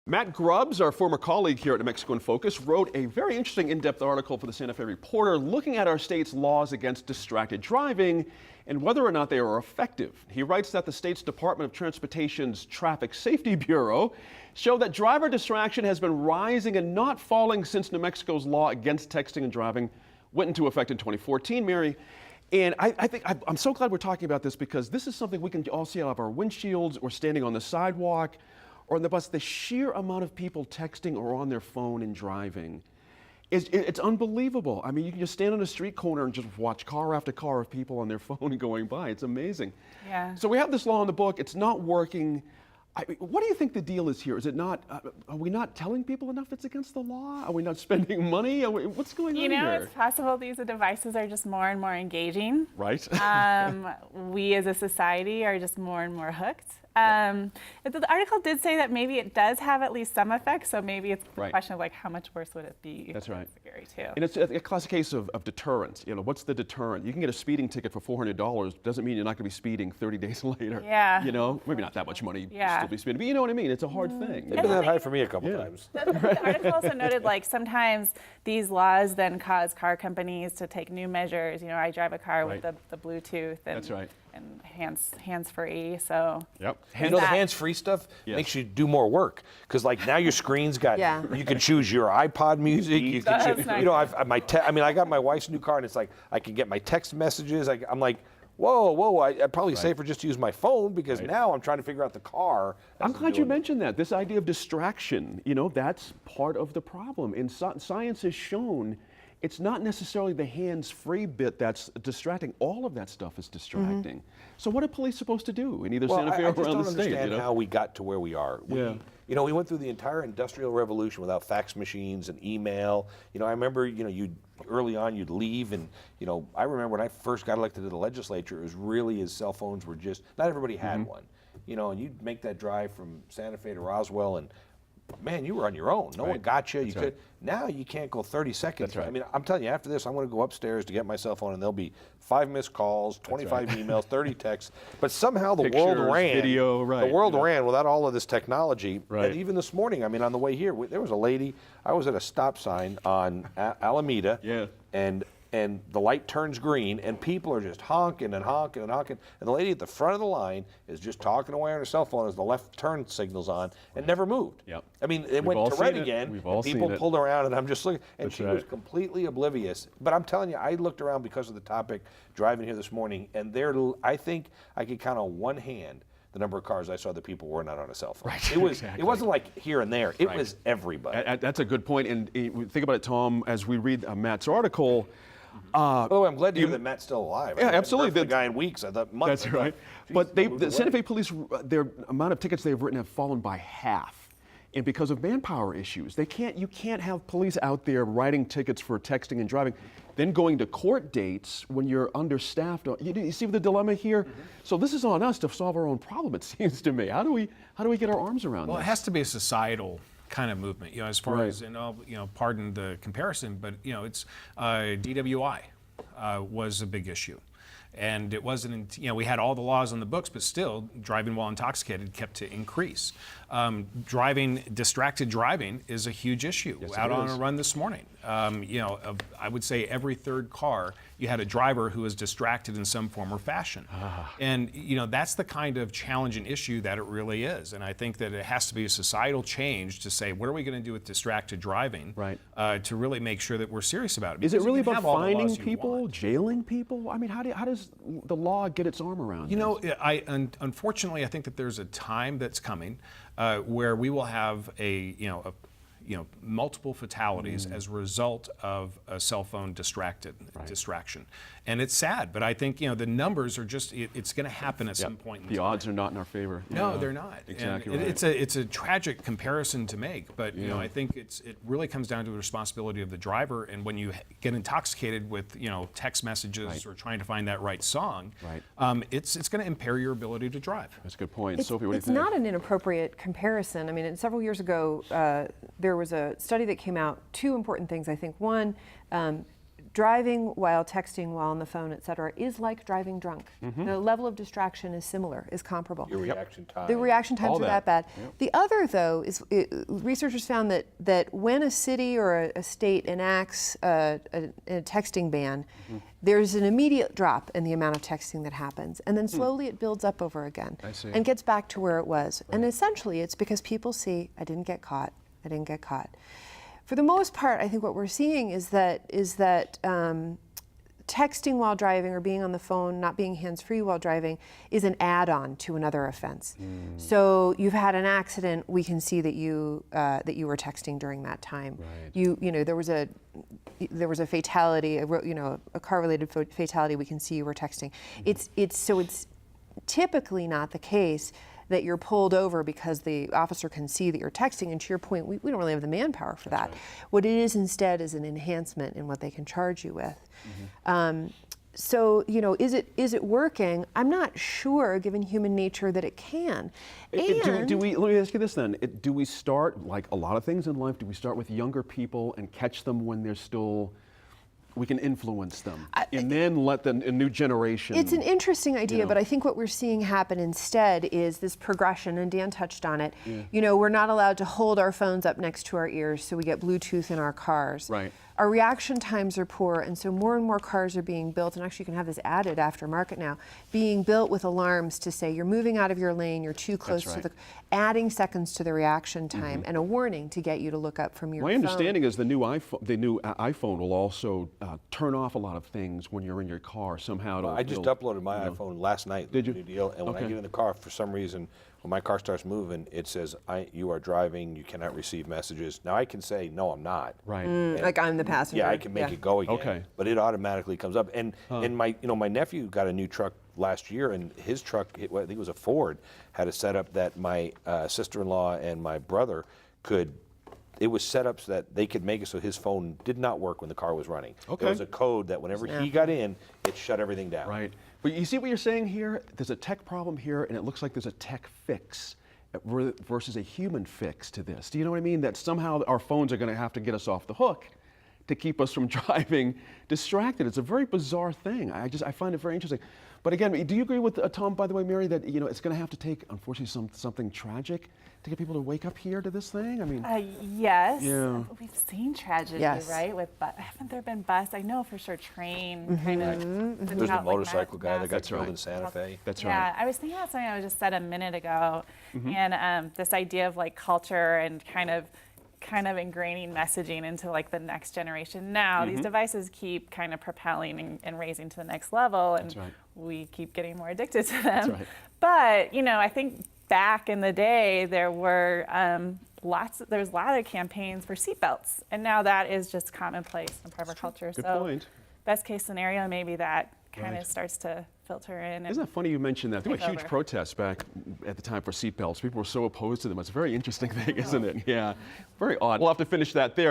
Matt Grubbs, our former colleague here at New Mexico in Focus, wrote a very interesting in-depth article for the Santa Fe Reporter looking at our state's laws against distracted driving and whether or not they are effective. He writes that the state's Department of Transportation's Traffic Safety Bureau show that driver distraction has been rising and not falling since New Mexico's law against texting and driving went into effect in 2014, Mary. And I'm so glad we're talking about this because this is something we can all see out of our windshields or standing on the sidewalk or on the bus. The sheer amount of people texting or on their phone and driving it's unbelievable. I mean, you can just stand on a street corner and just watch car after car of people on their phone going by. It's amazing. Yeah. So we have this law in the book. It's not working. What do you think the deal is here? Is it not, are we not telling people enough it's against the law? Are we not spending money? What's going on here? You know, it's possible these devices are just more and more engaging. Right. We as a society are just more and more hooked. The article did say that maybe it does have at least some effect, so maybe it's the question of like how much worse would it be? That's right. Scary too. And it's a classic case of deterrence. You know, what's the deterrent? You can get a speeding ticket for $400. Doesn't mean you're not going to be speeding 30 days later. Yeah. You know, maybe not that much money. Yeah. Still be speeding, but you know what I mean. It's a hard thing. It's been that high for me a couple times. The article also noted like sometimes these laws then cause car companies to take new measures. You know, I drive a car with the Bluetooth and, That's right. and hands-free, so. Yep. You know, the hands-free stuff makes you do more work because, like, now your screen's got. You can choose your iPod music. You can choose, you know, I got my wife's new car, and it's like I can get my text messages. I'm like, whoa! I'd probably safer just to use my phone because now I'm trying to figure out the car. I'm glad you mentioned that. This idea of distraction, you know, that's part of the problem. And science has shown it's not necessarily the hands-free bit that's distracting. All of that stuff is distracting. So what are police supposed to do in either Santa Fe or around the state? I just don't understand how we got to where we are. Yeah. You know, we went through the entire industrial revolution without fax machines and email. You know, I remember, you know, early on you'd leave and, you know, I remember when I first got elected to the legislature, it was really as cell phones were just, not everybody had one. You know, and you'd make that drive from Santa Fe to Roswell and man, you were on your own. No one got you. Now you can't go 30 seconds. I mean, I'm telling you, after this, I'm going to go upstairs to get my cell phone, and there'll be 5 missed calls, 25 emails, 30 texts. But somehow the world ran. Video, the world ran without all of this technology. Right. And even this morning, I mean, on the way here, there was a lady. I was at a stop sign on Alameda. And the light turns green, and people are just honking and honking and honking. And the lady at the front of the line is just talking away on her cell phone as the left turn signal's on and never moved. Yep. I mean, it went to red again. People pulled around, and I'm just looking. And she was completely oblivious. But I'm telling you, I looked around because of the topic driving here this morning, and I think I could count on one hand the number of cars I saw that people were not on a cell phone. Right. It wasn't like here and there. It was everybody. That's a good point. And think about it, Tom, as we read Matt's article. Oh, I'm glad to hear that Matt's still alive. Yeah, absolutely. The guy in weeks. I thought months. That's right. But the Santa Fe police, their amount of tickets they've written have fallen by half. And because of manpower issues, you can't have police out there writing tickets for texting and driving, then going to court dates when you're understaffed. You see the dilemma here? So this is on us to solve our own problem, it seems to me. How do we get our arms around this? Well, it has to be a societal kind of movement, you know, as far as, you know, pardon the comparison, but, you know, it's DWI was a big issue. And it wasn't, you know, we had all the laws on the books, but still driving while intoxicated kept to increase. Distracted driving is a huge issue. Out on a run this morning, you know, I would say every third car, you had a driver who was distracted in some form or fashion. And, you know, that's the kind of challenging issue that it really is. And I think that it has to be a societal change to say, what are we going to do with distracted driving to really make sure that we're serious about it? Is it really about finding people, jailing people? I mean, how does the law get its arm around You know, unfortunately, I think that there's a time that's coming where we will have multiple fatalities as a result of a cell phone distraction. And it's sad, but I think, you know, the numbers are just, it's going to happen at some point in time. The odds are not in our favor. No, they're not. Exactly and right. It's a tragic comparison to make, but you know, I think it really comes down to the responsibility of the driver. And when you get intoxicated with, you know, text messages or trying to find that right song, it's going to impair your ability to drive. That's a good point. Sophie, what do you think? It's not an inappropriate comparison. I mean, several years ago, there was a study that came out, 2 important things, I think. One, driving while texting while on the phone, et cetera, is like driving drunk. The level of distraction is similar, is comparable. Your reaction time. The reaction times All are that. that bad. The other, though, is researchers found that when a city or a state enacts a texting ban, there's an immediate drop in the amount of texting that happens, and then slowly it builds up over again I see. and gets back to where it was. And essentially, it's because people see, I didn't get caught. I didn't get caught. For the most part, I think what we're seeing is that texting while driving or being on the phone, not being hands-free while driving, is an add-on to another offense. So you've had an accident, we can see that you were texting during that time. Right. You know, there was a fatality, a car-related fatality, we can see you were texting. It's typically not the case that you're pulled over because the officer can see that you're texting. And to your point, we don't really have the manpower for that. right. What it is instead is an enhancement in what they can charge you with. So, is it working? I'm not sure, given human nature, that it can. Let me ask you this then. Do we start, like a lot of things in life, do we start with younger people and catch them when they're still, we can influence them, and then let a new generation? It's an interesting idea, but I think what we're seeing happen instead is this progression, and Dan touched on it. We're not allowed to hold our phones up next to our ears, so we get Bluetooth in our cars. Right. Our reaction times are poor, and so more and more cars are being built, and actually you can have this added aftermarket now, being built with alarms to say you're moving out of your lane, you're too close That's to right. adding seconds to the reaction time, and a warning to get you to look up from your My phone. understanding is the new iPhone will also turn off a lot of things when you're in your car somehow. I just uploaded my iPhone last night. Did you? New deal. And when I Okay. get in the car, for some reason, when my car starts moving, it says, you are driving, you cannot receive messages. Now I can say, no, I'm not. Right. Like I'm the passenger. Yeah, I can make it go again. Okay. But it automatically comes up. And my nephew got a new truck last year, and his truck, I think it was a Ford, had a setup that my sister-in-law and my brother could. It was set up so that they could make it so his phone did not work when the car was running. Okay. There was a code that whenever he got in, it shut everything down. Right. But you see what you're saying here? There's a tech problem here, and it looks like there's a tech fix versus a human fix to this. Do you know what I mean? That somehow our phones are going to have to get us off the hook to keep us from driving distracted. It's a very bizarre thing. I find it very interesting. But again, do you agree with Tom, by the way, Mary, that it's going to have to take, unfortunately, something tragic to get people to wake up here to this thing? I mean, Yes. Yeah. We've seen tragedy, Yes. right? Haven't there been bus? I know for sure train kind of. There's a motorcycle guy that got massive- killed in Santa Fe. that's Yeah, right. I was thinking about something I just said a minute ago, and this idea of like culture and kind of ingraining messaging into like the next generation. Now these devices keep kind of propelling and raising to the next level, and right. we keep getting more addicted to them. right. But I think back in the day there were there was a lot of campaigns for seatbelts, and now that is just commonplace in private culture. Good so point. best case scenario, maybe that kind Right. of starts to filter in. Isn't that funny you mentioned that? There were Take huge over. protests back at the time for seatbelts. People were so opposed to them. It's a very interesting thing, isn't it? Yeah. Very odd. We'll have to finish that there.